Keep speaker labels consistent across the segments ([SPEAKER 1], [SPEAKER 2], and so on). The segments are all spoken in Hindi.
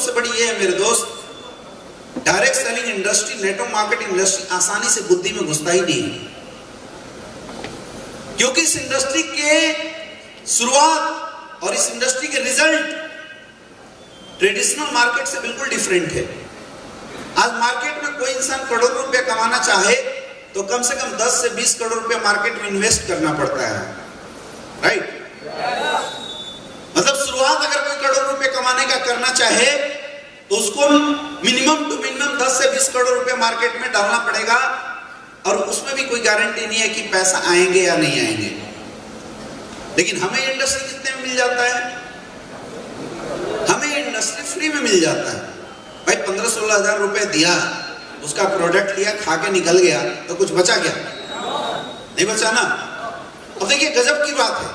[SPEAKER 1] सबसे बड़ी ये है मेरे दोस्त, direct selling industry, network marketing industry आसानी से बुद्धि में घुसता ही नहीं, क्योंकि इस इंडस्ट्री के शुरुआत और इस इंडस्ट्री के रिजल्ट ट्रेडिशनल मार्केट से बिल्कुल डिफरेंट है। आज मार्केट में कोई इंसान करोड़ रुपए कमाना चाहे तो कम से कम 10 से 20 करोड़ रुपए मार्केट में इन्वेस्ट करना पड़ता है, राइट? मतलब शुरुआत अगर कोई करोड़ रुपए कमाने का करना चाहे तो उसको मिनिमम टू मिनिमम 10 से 20 करोड़ रुपए मार्केट में डालना पड़ेगा, और उसमें भी कोई गारंटी नहीं है कि पैसा आएंगे या नहीं आएंगे। लेकिन हमें इंडस्ट्री कितने में मिल जाता है? हमें इंडस्ट्री फ्री में मिल जाता है। भाई 15-16 हजार रुपए दिया, उसका प्रोडक्ट लिया, खा के निकल गया, तो कुछ बचा क्या? नहीं बचा ना। अब देखिए गजब की बात है,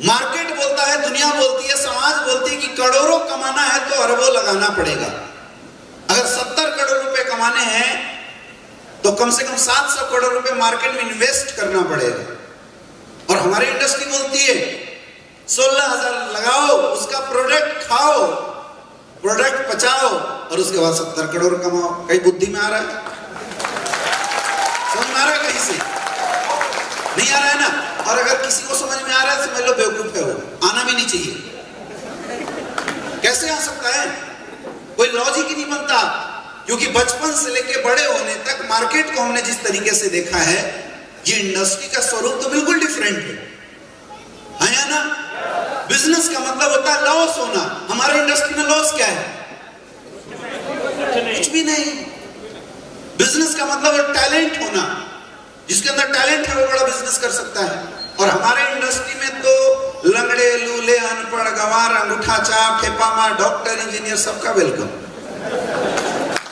[SPEAKER 1] मार्केट बोलता है, दुनिया बोलती है, समाज बोलती है कि करोड़ों कमाना है तो अरबों लगाना पड़ेगा। अगर 70 करोड़ रुपए कमाने हैं तो कम से कम 700 करोड़ रुपए मार्केट में इन्वेस्ट करना पड़ेगा। और हमारी इंडस्ट्री बोलती है 16,000 लगाओ, उसका प्रोडक्ट खाओ, प्रोडक्ट पचाओ, और उसके बाद 70 करोड़ कमाओ। कहीं बुद्धि में आ रहा है? समझ में आ रहा है? कहीं से नहीं आ रहा है ना। और अगर किसी को समझ में आ रहा है समझ लो बेवकूफ है वो, आना भी नहीं चाहिए। कैसे आ सकता है? कोई लॉजिक ही नहीं बनता, क्योंकि बचपन से लेके बड़े होने तक मार्केट को हमने जिस तरीके से देखा है, ये इंडस्ट्री का स्वरूप तो बिल्कुल डिफरेंट है या ना? बिजनेस का मतलब होता है लॉस होना। हमारे इंडस्ट्री में लॉस क्या है? कुछ भी नहीं। बिजनेस का मतलब है टैलेंट होना, जिसके अंदर टैलेंट है वो बड़ा बिजनेस कर सकता है। और हमारे इंडस्ट्री में तो लंगड़े, लूले, अनपढ़, गंवार, अंगूठा छाप, ठेपा मार, डॉक्टर, इंजीनियर, सबका वेलकम।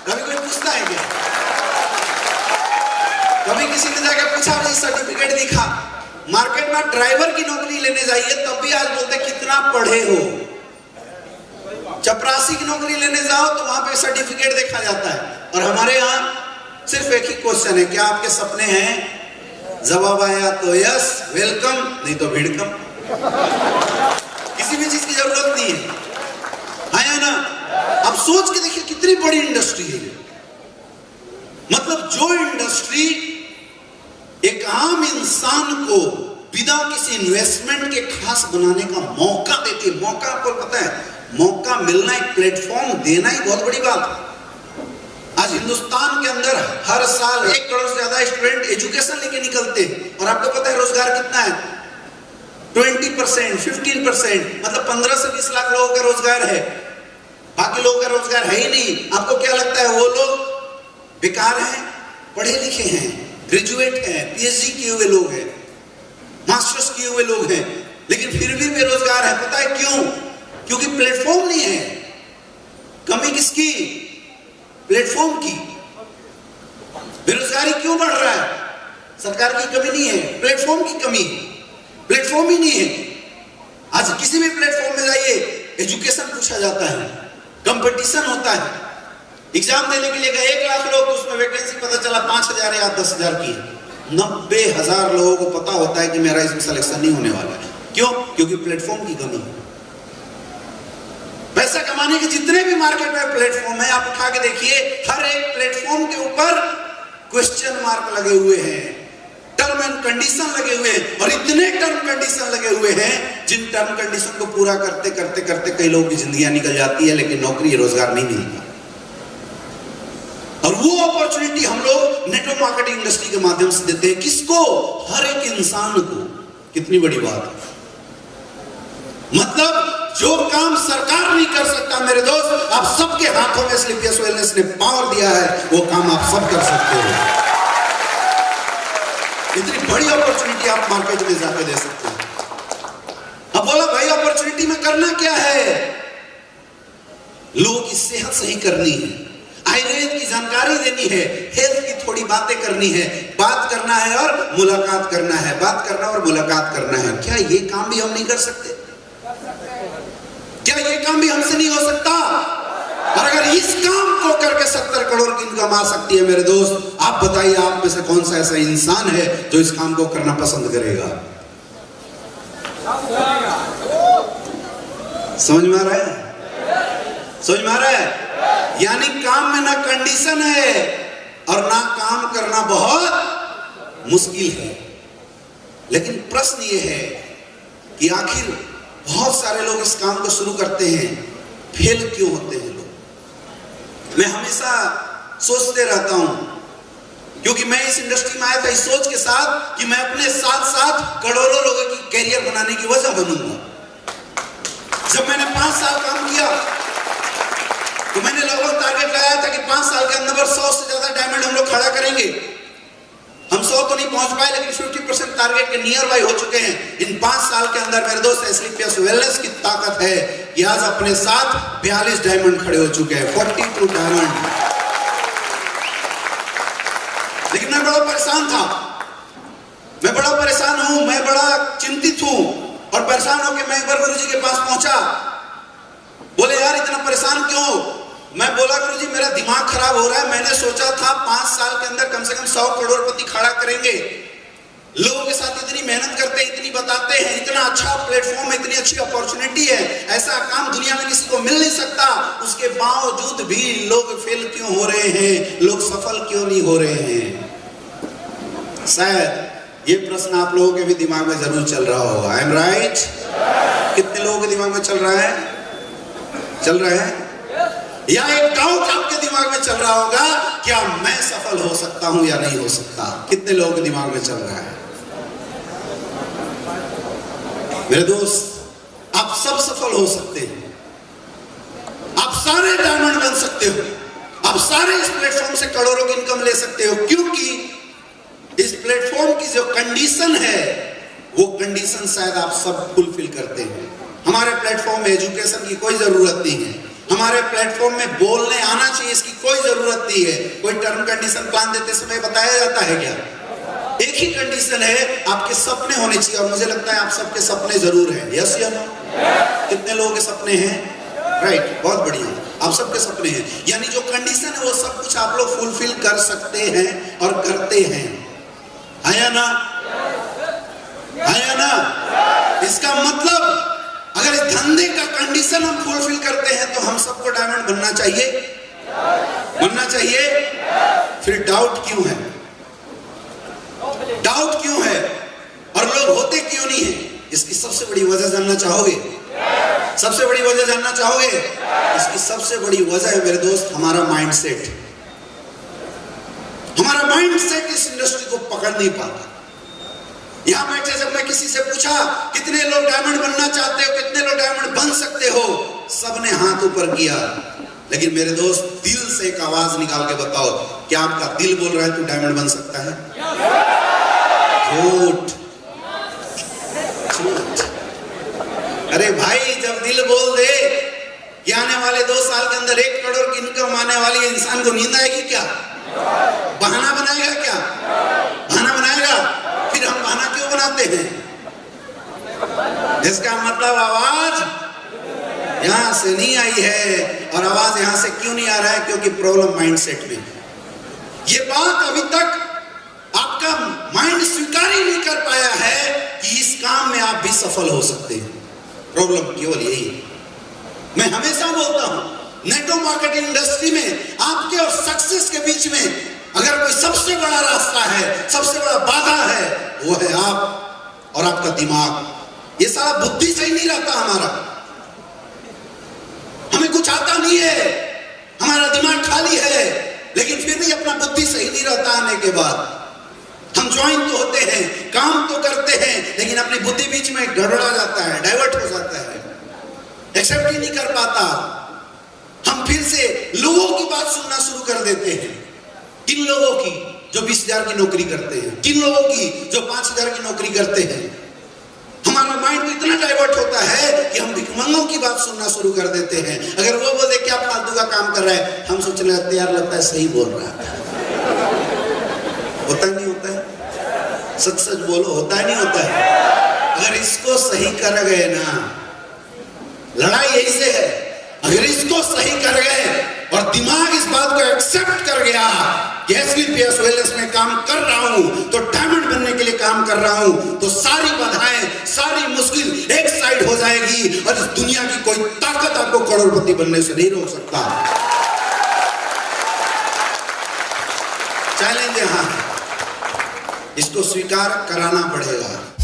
[SPEAKER 1] कभी कोई पूछता है क्या? कभी किसी ने जाकर पूछा मुझे सर्टिफिकेट दिखा? मार्केट में ड्राइवर की नौकरी लेने जाइए तब भी आज बोलते कितना पढ़े हो। चपरासी की नौकरी लेने जाओ तो वहां पे सर्टिफिकेट देखा जाता है। और हमारे यहाँ सिर्फ एक ही क्वेश्चन है, क्या आपके सपने हैं? जवाब आया तो यस, वेलकम, नहीं तो भिड़कम। किसी भी चीज की जरूरत नहीं है, है ना? अब सोच के देखिए कितनी बड़ी इंडस्ट्री है। मतलब जो इंडस्ट्री एक आम इंसान को बिना किसी इन्वेस्टमेंट के खास बनाने का मौका देती है। मौका आपको पता है, मौका मिलना, एक प्लेटफॉर्म देना ही बहुत बड़ी बात है। आज हिंदुस्तान के अंदर हर साल 1 करोड़ से ज्यादा स्टूडेंट एजुकेशन लेके निकलते हैं, और आपको पता है रोजगार कितना है? 20%, 15%, मतलब 15 से 20 लाख लोगों का रोजगार है। बाकी लोगों का रोजगार है ही नहीं। आपको क्या लगता है वो लोग बेकार हैं? पढ़े लिखे हैं, ग्रेजुएट हैं, पीएचडी किए हुए लोग हैं, मास्टर्स किए हुए लोग हैं, लेकिन फिर भी बेरोजगार है। पता है क्यों? क्योंकि प्लेटफॉर्म नहीं है। कमी किसकी? प्लेटफॉर्म की। बेरोजगारी क्यों बढ़ रहा है? सरकार की कमी नहीं है, प्लेटफॉर्म की कमी। प्लेटफॉर्म ही नहीं है। आज किसी भी प्लेटफॉर्म में जाइए, एजुकेशन पूछा जाता है, कंपटीशन होता है। एग्जाम देने के लिए गए 1 लाख लोग, उसमें वैकेंसी पता चला 5,000 या 10,000 की। 90,000 लोगों को पता होता है कि मेरा इसमें सिलेक्शन नहीं होने वाला है। क्यों? क्योंकि प्लेटफॉर्म की कमी है। पैसा कमाने के जितने भी मार्केट में प्लेटफॉर्म है, आप उठा के देखिए, हर एक प्लेटफॉर्म के ऊपर क्वेश्चन मार्क लगे हुए हैं, टर्म एंड कंडीशन लगे हुए हैं। और इतने टर्म कंडीशन लगे हुए हैं, जिन टर्म कंडीशन को पूरा करते करते करते कई लोगों की जिंदगियां निकल जाती है, लेकिन नौकरी रोजगार नहीं मिलता। और वो अपॉर्चुनिटी हम लोग नेटवर्क मार्केटिंग इंडस्ट्री के माध्यम से देते हैं। किसको? हर एक इंसान को। कितनी बड़ी बात है। मतलब जो काम सरकार नहीं कर सकता मेरे दोस्त, आप सबके हाथों में स्लीपियस वेलनेस ने पावर दिया है, वो काम आप सब कर सकते हो। इतनी बड़ी अपॉर्चुनिटी आप मार्केट में जाकर दे सकते हो। अब बोला भाई अपॉर्चुनिटी में करना क्या है? लोगों की सेहत सही करनी है, आयुर्वेद की जानकारी देनी है, हेल्थ की थोड़ी बातें करनी है, बात करना है और मुलाकात करना है, बात करना और मुलाकात करना है। क्या ये काम भी हम नहीं कर सकते? क्या ये काम भी हमसे नहीं हो सकता? और अगर इस काम को करके 70 करोड़ की इनकम आ सकती है मेरे दोस्त, आप बताइए आप में से कौन सा ऐसा इंसान है जो इस काम को करना पसंद करेगा? समझ में आ रहा है? समझ में आ रहा है? यानी काम में ना कंडीशन है और ना काम करना बहुत मुश्किल है। लेकिन प्रश्न ये है कि आखिर बहुत सारे लोग इस काम को शुरू करते हैं, फेल क्यों होते हैं लोग? मैं हमेशा सोचते रहता हूं, क्योंकि मैं इस इंडस्ट्री में आया था इस सोच के साथ कि मैं अपने साथ साथ करोड़ों लोगों की कैरियर बनाने की वजह बनूंगा। जब मैंने 5 साल काम किया तो मैंने लगभग टारगेट लगाया था कि 5 साल के अंदर 100 से ज्यादा डायमंड हम लोग खड़ा करेंगे। हम 100 तो नहीं पहुंच पाए, लेकिन 50% टारगेट के नियर बाई हो चुके हैं। इन 5 साल के अंदर मेरे दोस्त एसलीपियस वेलनेस की ताकत है कि आज अपने साथ 42 डायमंड खड़े हो चुके हैं, 42 डायमंड। लेकिन मैं बड़ा परेशान था, मैं बड़ा परेशान हूं, मैं बड़ा चिंतित हूं। और परेशान होकर मैं एक बार गुरुजी के पास पहुंचा। बोले यार इतना परेशान क्यों? मैं बोला गुरुजी मेरा दिमाग खराब हो रहा है। मैंने सोचा था 5 साल के अंदर कम से कम 100 करोड़पति खड़ा करेंगे। लोगों के साथ इतनी मेहनत करते हैं, इतनी बताते हैं, इतना अच्छा प्लेटफॉर्म है, इतनी अच्छी अपॉर्चुनिटी है, ऐसा काम दुनिया में किसी को मिल नहीं सकता। उसके बावजूद भी लोग फेल क्यों हो रहे हैं, लोग सफल क्यों नहीं हो रहे हैं? शायद ये प्रश्न आप लोगों के भी दिमाग में जरूर चल रहा होगा। I am right? कितने लोगों के दिमाग में चल रहा है? चल रहा है? या एक डाउट आपके दिमाग में चल रहा होगा, क्या मैं सफल हो सकता हूं या नहीं हो सकता? कितने लोगों के दिमाग में चल रहा है? मेरे दोस्त, आप सब सफल हो सकते हैं, आप सारे डायमंड बन सकते हो, आप सारे इस प्लेटफॉर्म से करोड़ों की इनकम ले सकते हो, क्योंकि इस प्लेटफॉर्म की जो कंडीशन है वो कंडीशन शायद आप सब फुलफिल करते हैं। हमारे प्लेटफॉर्म में एजुकेशन की कोई जरूरत नहीं है, हमारे प्लेटफॉर्म में बोलने आना चाहिए, इसकी कोई जरूरत नहीं है। कोई टर्म कंडीशन प्लान देते समय बताया जाता है क्या? एक ही कंडीशन है, आपके सपने होने चाहिए। और मुझे लगता है आप सबके सपने जरूर हैं। यस या नो? कितने लोगों के सपने हैं? राइट, बहुत बढ़िया, आप सबके सपने हैं। यानी जो कंडीशन है वो सब कुछ आप लोग फुलफिल कर सकते हैं और करते हैं। है ना? है ना? इसका मतलब अगर इस धंधे का कंडीशन हम फुलफिल करते हैं तो हम सबको डायमंड बनना चाहिए, बनना चाहिए। फिर डाउट क्यों है? डाउट क्यों है और लोग होते क्यों नहीं है? इसकी सबसे बड़ी वजह जानना चाहोगे? सबसे बड़ी वजह जानना चाहोगे? इसकी सबसे बड़ी वजह है मेरे दोस्त, हमारा माइंडसेट। हमारा माइंडसेट इस इंडस्ट्री को पकड़ नहीं पाता। यहां बैठे जब मैं किसी से पूछा कितने लोग डायमंड बनना चाहते हो, कितने लोग डायमंड बन सकते हो, सबने हाथ ऊपर किया। लेकिन मेरे दोस्त, दिल से एक आवाज निकाल के बताओ, क्या आपका दिल बोल रहा है तू डायमंड बन सकता है? झूठ, झूठ। अरे भाई, जब दिल बोल दे कि आने वाले 2 साल के अंदर 1 करोड़ की इनकम आने वाली है, इंसान को नींद आएगी क्या? बहाना बनाएगा क्या? बहाना बनाएगा? फिर हम बहाना क्यों बनाते हैं? इसका मतलब आवाज यहां से नहीं आई है। और आवाज यहां से क्यों नहीं आ रहा है? क्योंकि प्रॉब्लम माइंडसेट में। ये बात अभी तक आपका माइंड स्वीकार ही नहीं कर पाया है कि इस काम में आप भी सफल हो सकते हैं। प्रॉब्लम केवल यही है। मैं हमेशा बोलता हूं, नेटवर्क मार्केटिंग इंडस्ट्री में आपके और सक्सेस के बीच में अगर कोई सबसे बड़ा रास्ता है, सबसे बड़ा बाधा है, वो है आप और आपका दिमाग। ये सारा बुद्धि सही नहीं रहता हमारा, हमें कुछ आता नहीं है, हमारा दिमाग खाली है, लेकिन फिर भी अपना बुद्धि सही नहीं रहता। आने के बाद हम ज्वाइन तो होते हैं, काम तो करते हैं, लेकिन अपनी बुद्धि बीच में गड़बड़ा जाता है, डाइवर्ट हो जाता है, एक्सेप्ट ही नहीं कर पाता। हम फिर से लोगों की बात सुनना शुरू कर देते हैं। किन लोगों की? जो 20,000 की नौकरी करते हैं। किन लोगों की? जो 5,000 की नौकरी करते हैं। हमारा माइंड तो इतना डाइवर्ट होता है कि हम भिखमंगों की बात सुनना शुरू कर देते हैं। अगर वो बोले क्या फालतू का काम कर रहा है, हम सोचने लगते यार लगता है सही बोल रहा है। होता नहीं होता है? सच सच बोलो, होता है नहीं होता है? अगर इसको सही कर गए ना, लड़ाई यही से है। अगर इसको सही कर गए और दिमाग इस बात को एक्सेप्ट कर गया कि SVPS वेलनेस में काम कर रहा हूं तो डायमंड बनने के लिए काम कर रहा हूं, तो सारी बाधाएं, सारी मुश्किल एक साइड हो जाएगी और इस दुनिया की कोई ताकत आपको करोड़पति बनने से नहीं रोक सकता। चैलेंज यहां, इसको स्वीकार कराना पड़ेगा।